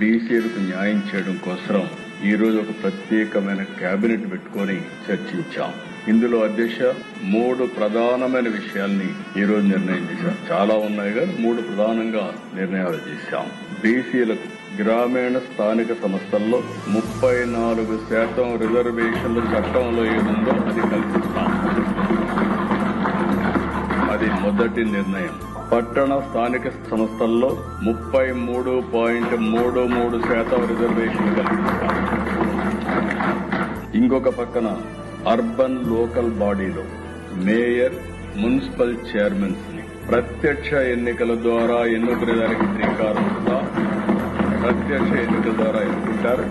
బీసీలకు న్యాయం చేయడం కోసం ఈ రోజు ఒక ప్రత్యేకమైన కేబినెట్ పెట్టుకొని చర్చించాం. ఇందులో అధ్యక్ష 3 ప్రధానమైన విషయాల్ని ఈ రోజు నిర్ణయం చేశాం. చాలా ఉన్నాయి కానీ 3 ప్రధానంగా నిర్ణయాలు చేశాం. బీసీలకు గ్రామీణ స్థానిక సంస్థల్లో 34% రిజర్వేషన్లు చట్టంలో ఏముందో అది కల్పిస్తాం. అది మొదటి నిర్ణయం. పట్టణ స్థానిక సంస్థల్లో 33.33% రిజర్వేషన్లు కల్పిస్తాం. ఇంకొక పక్కన అర్బన్ లోకల్ బాడీలో మేయర్, మున్సిపల్ చైర్మన్స్ ని ప్రత్యక్ష ఎన్నికల ద్వారా ఎన్నుకునేదానికి శ్రీకారం చుడతాం. ప్రత్యక్ష ఎన్నికల ద్వారా ఎన్నుకుంటారు.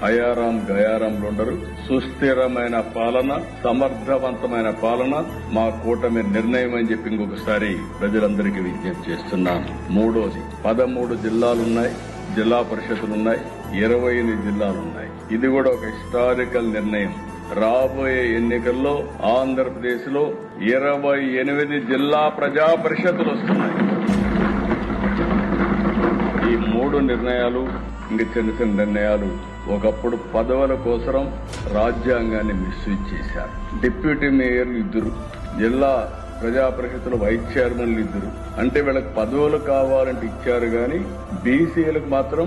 అయారాం గయారాంలు ఉండరు. సుస్థిరమైన పాలన, సమర్థవంతమైన పాలన మా కూటమి నిర్ణయం అని చెప్పి ఇంకొకసారి ప్రజలందరికీ విజ్ఞప్తి చేస్తున్నాను. మూడోది 13 జిల్లాలున్నాయి, జిల్లా పరిషత్తులున్నాయి, 28 జిల్లాలున్నాయి. ఇది కూడా ఒక హిస్టారికల్ నిర్ణయం. రాబోయే ఎన్నికల్లో ఆంధ్రప్రదేశ్ లో 28 జిల్లా ప్రజా పరిషత్తులు వస్తున్నాయి. ఈ 3 నిర్ణయాలు ఇంక చిన్న చిన్న నిర్ణయాలు. ఒకప్పుడు పదవుల కోసం రాజ్యాంగాన్ని మిస్యూజ్ చేశారు. డిప్యూటీ మేయర్లు 2, జిల్లా ప్రజా పరిషత్తుల వైస్ చైర్మన్లు 2. అంటే వీళ్ళకి పదవులు కావాలంటే ఇచ్చారు గాని బీసీలకు మాత్రం